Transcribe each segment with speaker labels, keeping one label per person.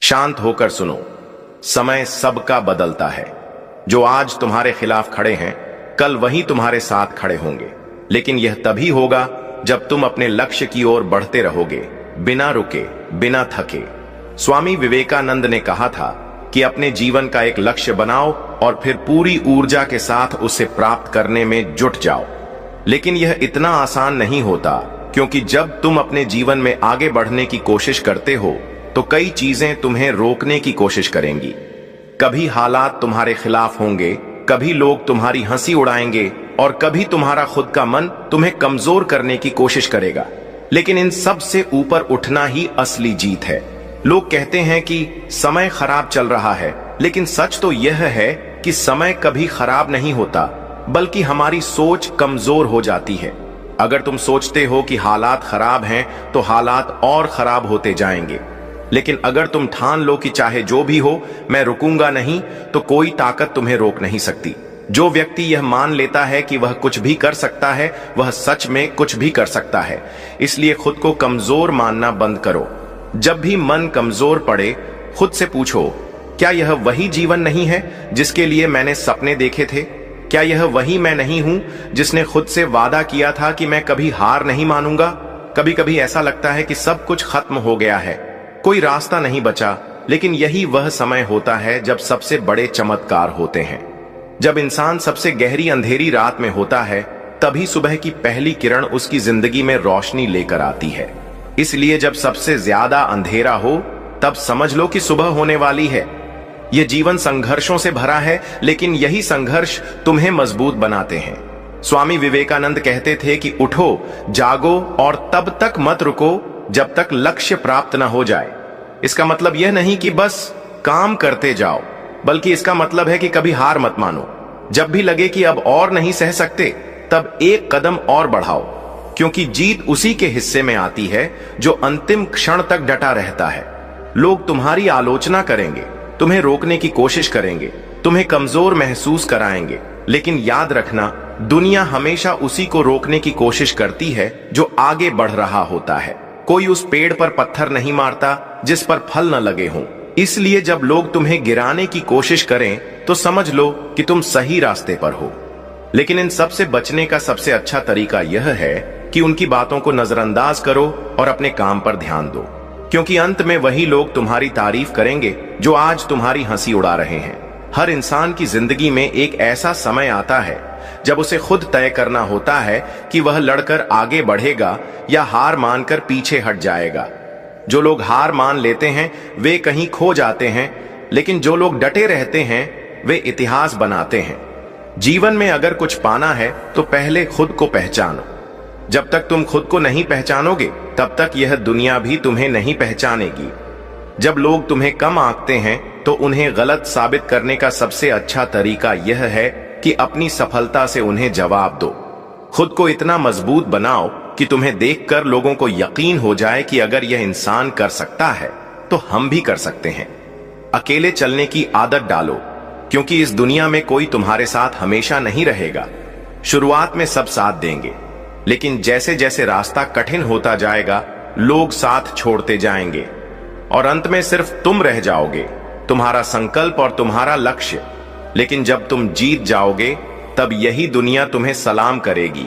Speaker 1: शांत होकर सुनो। समय सबका बदलता है। जो आज तुम्हारे खिलाफ खड़े हैं, कल वही तुम्हारे साथ खड़े होंगे। लेकिन यह तभी होगा जब तुम अपने लक्ष्य की ओर बढ़ते रहोगे, बिना रुके, बिना थके। स्वामी विवेकानंद ने कहा था कि अपने जीवन का एक लक्ष्य बनाओ और फिर पूरी ऊर्जा के साथ उसे प्राप्त करने में जुट जाओ। लेकिन यह इतना आसान नहीं होता, क्योंकि जब तुम अपने जीवन में आगे बढ़ने की कोशिश करते हो तो कई चीजें तुम्हें रोकने की कोशिश करेंगी। कभी हालात तुम्हारे खिलाफ होंगे, कभी लोग तुम्हारी हंसी उड़ाएंगे और कभी तुम्हारा खुद का मन तुम्हें कमजोर करने की कोशिश करेगा। लेकिन इन सब से ऊपर उठना ही असली जीत है। लोग कहते हैं कि समय खराब चल रहा है, लेकिन सच तो यह है कि समय कभी खराब नहीं होता, बल्कि हमारी सोच कमजोर हो जाती है। अगर तुम सोचते हो कि हालात खराब हैं, तो हालात और खराब होते जाएंगे। लेकिन अगर तुम ठान लो कि चाहे जो भी हो, मैं रुकूंगा नहीं, तो कोई ताकत तुम्हें रोक नहीं सकती। जो व्यक्ति यह मान लेता है कि वह कुछ भी कर सकता है, वह सच में कुछ भी कर सकता है। इसलिए खुद को कमजोर मानना बंद करो। जब भी मन कमजोर पड़े, खुद से पूछो, क्या यह वही जीवन नहीं है जिसके लिए मैंने सपने देखे थे? क्या यह वही मैं नहीं हूं जिसने खुद से वादा किया था कि मैं कभी हार नहीं मानूंगा? कभी कभी ऐसा लगता है कि सब कुछ खत्म हो गया है, कोई रास्ता नहीं बचा। लेकिन यही वह समय होता है जब सबसे बड़े चमत्कार होते हैं। जब इंसान सबसे गहरी अंधेरी रात में होता है, तभी सुबह की पहली किरण उसकी जिंदगी में रोशनी लेकर आती है। इसलिए जब सबसे ज्यादा अंधेरा हो, तब समझ लो कि सुबह होने वाली है। यह जीवन संघर्षों से भरा है, लेकिन यही संघर्ष तुम्हें मजबूत बनाते हैं। स्वामी विवेकानंद कहते थे कि उठो, जागो और तब तक मत रुको जब तक लक्ष्य प्राप्त न हो जाए। इसका मतलब यह नहीं कि बस काम करते जाओ, बल्कि इसका मतलब है कि कभी हार मत मानो। जब भी लगे कि अब और नहीं सह सकते, तब एक कदम और बढ़ाओ, क्योंकि जीत उसी के हिस्से में आती है जो अंतिम क्षण तक डटा रहता है। लोग तुम्हारी आलोचना करेंगे, तुम्हें रोकने की कोशिश करेंगे, तुम्हें कमजोर महसूस कराएंगे, लेकिन याद रखना, दुनिया हमेशा उसी को रोकने की कोशिश करती है जो आगे बढ़ रहा होता है। कोई उस पेड़ पर पत्थर नहीं मारता जिस पर फल न लगे हों। इसलिए जब लोग तुम्हें गिराने की कोशिश करें, तो समझ लो कि तुम सही रास्ते पर हो। लेकिन इन सब से बचने का सबसे अच्छा तरीका यह है कि उनकी बातों को नजरअंदाज करो और अपने काम पर ध्यान दो, क्योंकि अंत में वही लोग तुम्हारी तारीफ करेंगे जो आज तुम्हारी हंसी उड़ा रहे हैं। हर इंसान की जिंदगी में एक ऐसा समय आता है जब उसे खुद तय करना होता है कि वह लड़कर आगे बढ़ेगा या हार मानकर पीछे हट जाएगा। जो लोग हार मान लेते हैं वे कहीं खो जाते हैं, लेकिन जो लोग डटे रहते हैं वे इतिहास बनाते हैं। जीवन में अगर कुछ पाना है तो पहले खुद को पहचानो। जब तक तुम खुद को नहीं पहचानोगे, तब तक यह दुनिया भी तुम्हें नहीं पहचानेगी। जब लोग तुम्हें कम आंकते हैं, तो उन्हें गलत साबित करने का सबसे अच्छा तरीका यह है कि अपनी सफलता से उन्हें जवाब दो। खुद को इतना मजबूत बनाओ कि तुम्हें देखकर लोगों को यकीन हो जाए कि अगर यह इंसान कर सकता है तो हम भी कर सकते हैं। अकेले चलने की आदत डालो, क्योंकि इस दुनिया में कोई तुम्हारे साथ हमेशा नहीं रहेगा। शुरुआत में सब साथ देंगे, लेकिन जैसे जैसे रास्ता कठिन होता जाएगा, लोग साथ छोड़ते जाएंगे और अंत में सिर्फ तुम रह जाओगे, तुम्हारा संकल्प और तुम्हारा लक्ष्य। लेकिन जब तुम जीत जाओगे, तब यही दुनिया तुम्हें सलाम करेगी।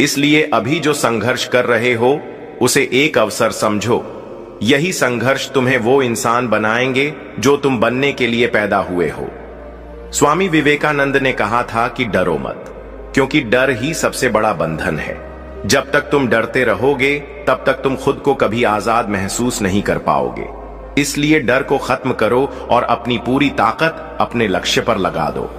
Speaker 1: इसलिए अभी जो संघर्ष कर रहे हो, उसे एक अवसर समझो। यही संघर्ष तुम्हें वो इंसान बनाएंगे जो तुम बनने के लिए पैदा हुए हो। स्वामी विवेकानंद ने कहा था कि डरो मत, क्योंकि डर ही सबसे बड़ा बंधन है। जब तक तुम डरते रहोगे, तब तक तुम खुद को कभी आजाद महसूस नहीं कर पाओगे। इसलिए डर को खत्म करो और अपनी पूरी ताकत अपने लक्ष्य पर लगा दो।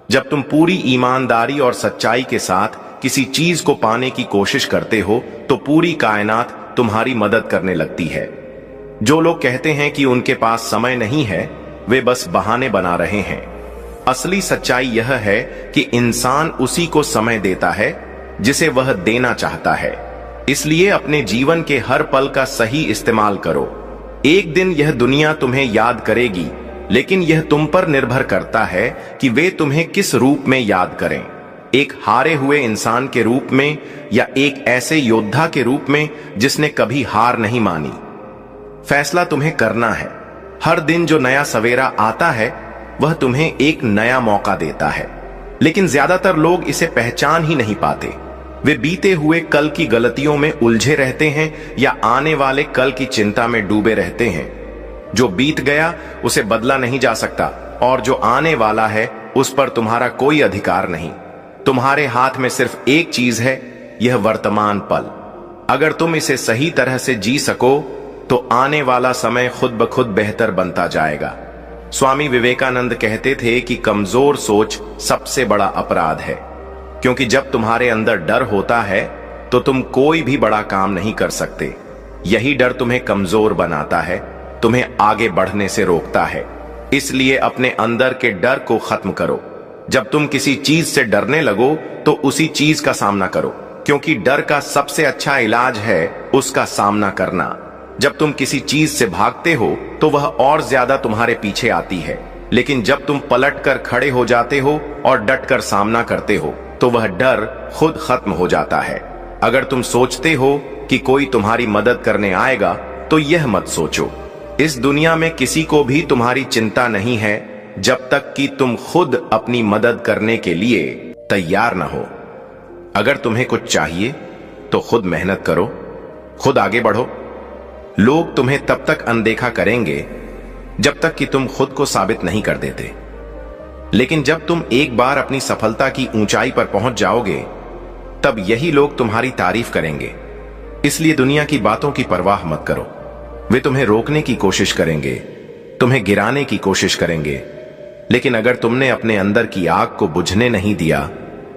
Speaker 1: जब तुम पूरी ईमानदारी और सच्चाई के साथ किसी चीज को पाने की कोशिश करते हो, तो पूरी कायनात तुम्हारी मदद करने लगती है। जो लोग कहते हैं कि उनके पास समय नहीं है, वे बस बहाने बना रहे हैं। असली सच्चाई यह है कि इंसान उसी को समय देता है जिसे वह देना चाहता है। इसलिए अपने जीवन के हर पल का सही इस्तेमाल करो। एक दिन यह दुनिया तुम्हें याद करेगी, लेकिन यह तुम पर निर्भर करता है कि वे तुम्हें किस रूप में याद करें। एक हारे हुए इंसान के रूप में या एक ऐसे योद्धा के रूप में जिसने कभी हार नहीं मानी। फैसला तुम्हें करना है। हर दिन जो नया सवेरा आता है वह तुम्हें एक नया मौका देता है, लेकिन ज्यादातर लोग इसे पहचान ही नहीं पाते। वे बीते हुए कल की गलतियों में उलझे रहते हैं या आने वाले कल की चिंता में डूबे रहते हैं। जो बीत गया उसे बदला नहीं जा सकता और जो आने वाला है उस पर तुम्हारा कोई अधिकार नहीं। तुम्हारे हाथ में सिर्फ एक चीज है, यह वर्तमान पल। अगर तुम इसे सही तरह से जी सको तो आने वाला समय खुद ब खुद बेहतर बनता जाएगा। स्वामी विवेकानंद कहते थे कि कमजोर सोच सबसे बड़ा अपराध है, क्योंकि जब तुम्हारे अंदर डर होता है तो तुम कोई भी बड़ा काम नहीं कर सकते। यही डर तुम्हें कमजोर बनाता है, तुम्हें आगे बढ़ने से रोकता है। इसलिए अपने अंदर के डर को खत्म करो। जब तुम किसी चीज से डरने लगो तो उसी चीज का सामना करो, क्योंकि डर का सबसे अच्छा इलाज है उसका सामना करना। जब तुम किसी चीज से भागते हो तो वह और ज्यादा तुम्हारे पीछे आती है, लेकिन जब तुम पलट कर खड़े हो जाते हो और डट कर सामना करते हो तो वह डर खुद खत्म हो जाता है। अगर तुम सोचते हो कि कोई तुम्हारी मदद करने आएगा तो यह मत सोचो। इस दुनिया में किसी को भी तुम्हारी चिंता नहीं है जब तक कि तुम खुद अपनी मदद करने के लिए तैयार न हो। अगर तुम्हें कुछ चाहिए तो खुद मेहनत करो, खुद आगे बढ़ो। लोग तुम्हें तब तक अनदेखा करेंगे जब तक कि तुम खुद को साबित नहीं कर देते, लेकिन जब तुम एक बार अपनी सफलता की ऊंचाई पर पहुंच जाओगे तब यही लोग तुम्हारी तारीफ करेंगे। इसलिए दुनिया की बातों की परवाह मत करो। वे तुम्हें रोकने की कोशिश करेंगे, तुम्हें गिराने की कोशिश करेंगे, लेकिन अगर तुमने अपने अंदर की आग को बुझने नहीं दिया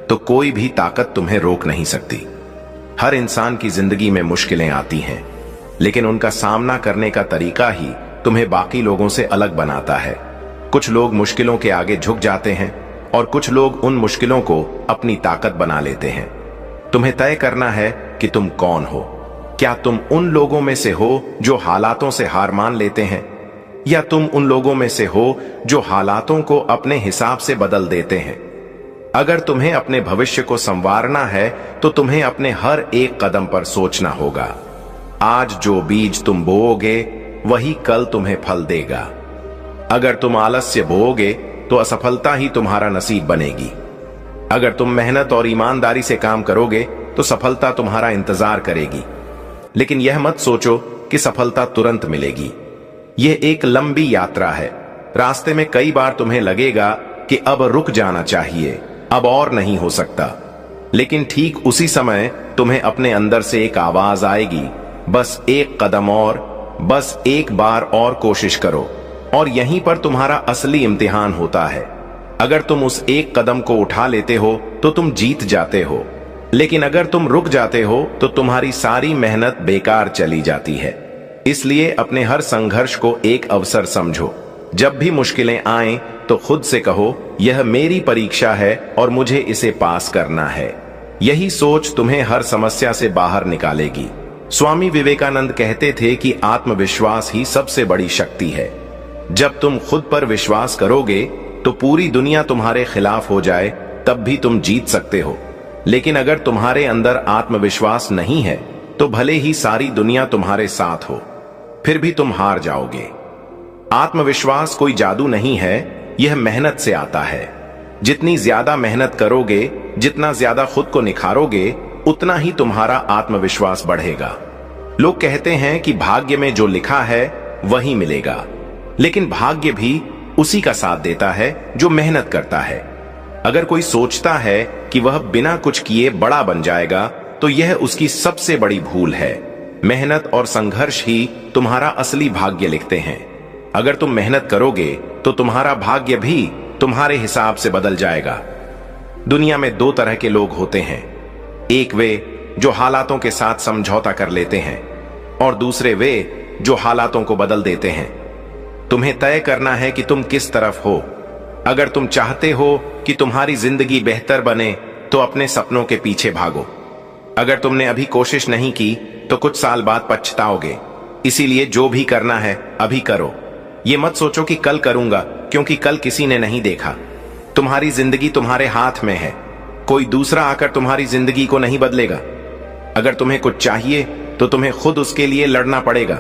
Speaker 1: तो कोई भी ताकत तुम्हें रोक नहीं सकती। हर इंसान की जिंदगी में मुश्किलें आती हैं, लेकिन उनका सामना करने का तरीका ही तुम्हें बाकी लोगों से अलग बनाता है। कुछ लोग मुश्किलों के आगे झुक जाते हैं और कुछ लोग उन मुश्किलों को अपनी ताकत बना लेते हैं। तुम्हें तय करना है कि तुम कौन हो। क्या तुम उन लोगों में से हो जो हालातों से हार मान लेते हैं, या तुम उन लोगों में से हो जो हालातों को अपने हिसाब से बदल देते हैं? अगर तुम्हें अपने भविष्य को संवारना है तो तुम्हें अपने हर एक कदम पर सोचना होगा। आज जो बीज तुम बोओगे वही कल तुम्हें फल देगा। अगर तुम आलस्य बोओगे तो असफलता ही तुम्हारा नसीब बनेगी। अगर तुम मेहनत और ईमानदारी से काम करोगे तो सफलता तुम्हारा इंतजार करेगी। लेकिन यह मत सोचो कि सफलता तुरंत मिलेगी। यह एक लंबी यात्रा है। रास्ते में कई बार तुम्हें लगेगा कि अब रुक जाना चाहिए, अब और नहीं हो सकता, लेकिन ठीक उसी समय तुम्हें अपने अंदर से एक आवाज आएगी, बस एक कदम और, बस एक बार और कोशिश करो। और यहीं पर तुम्हारा असली इम्तिहान होता है। अगर तुम उस एक कदम को उठा लेते हो तो तुम जीत जाते हो, लेकिन अगर तुम रुक जाते हो तो तुम्हारी सारी मेहनत बेकार चली जाती है। इसलिए अपने हर संघर्ष को एक अवसर समझो। जब भी मुश्किलें आएं तो खुद से कहो, यह मेरी परीक्षा है और मुझे इसे पास करना है। यही सोच तुम्हें हर समस्या से बाहर निकालेगी। स्वामी विवेकानंद कहते थे कि आत्मविश्वास ही सबसे बड़ी शक्ति है। जब तुम खुद पर विश्वास करोगे तो पूरी दुनिया तुम्हारे खिलाफ हो जाए तब भी तुम जीत सकते हो, लेकिन अगर तुम्हारे अंदर आत्मविश्वास नहीं है तो भले ही सारी दुनिया तुम्हारे साथ हो, फिर भी तुम हार जाओगे। आत्मविश्वास कोई जादू नहीं है, यह मेहनत से आता है। जितनी ज्यादा मेहनत करोगे, जितना ज्यादा खुद को निखारोगे, उतना ही तुम्हारा आत्मविश्वास बढ़ेगा। लोग कहते हैं कि भाग्य में जो लिखा है वही मिलेगा, लेकिन भाग्य भी उसी का साथ देता है जो मेहनत करता है। अगर कोई सोचता है कि वह बिना कुछ किए बड़ा बन जाएगा तो यह उसकी सबसे बड़ी भूल है। मेहनत और संघर्ष ही तुम्हारा असली भाग्य लिखते हैं। अगर तुम मेहनत करोगे तो तुम्हारा भाग्य भी तुम्हारे हिसाब से बदल जाएगा। दुनिया में दो तरह के लोग होते हैं, एक वे जो हालातों के साथ समझौता कर लेते हैं और दूसरे वे जो हालातों को बदल देते हैं। तुम्हें तय करना है कि तुम किस तरफ हो। अगर तुम चाहते हो कि तुम्हारी जिंदगी बेहतर बने तो अपने सपनों के पीछे भागो। अगर तुमने अभी कोशिश नहीं की तो कुछ साल बाद पछताओगे। इसीलिए जो भी करना है अभी करो। ये मत सोचो कि कल करूंगा, क्योंकि कल किसी ने नहीं देखा। तुम्हारी जिंदगी तुम्हारे हाथ में है, कोई दूसरा आकर तुम्हारी जिंदगी को नहीं बदलेगा। अगर तुम्हें कुछ चाहिए तो तुम्हें खुद उसके लिए लड़ना पड़ेगा,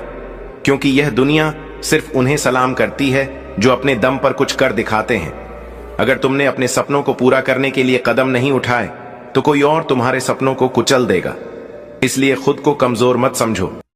Speaker 1: क्योंकि यह दुनिया सिर्फ उन्हें सलाम करती है जो अपने दम पर कुछ कर दिखाते हैं। अगर तुमने अपने सपनों को पूरा करने के लिए कदम नहीं उठाए तो कोई और तुम्हारे सपनों को कुचल देगा। इसलिए खुद को कमजोर मत समझो।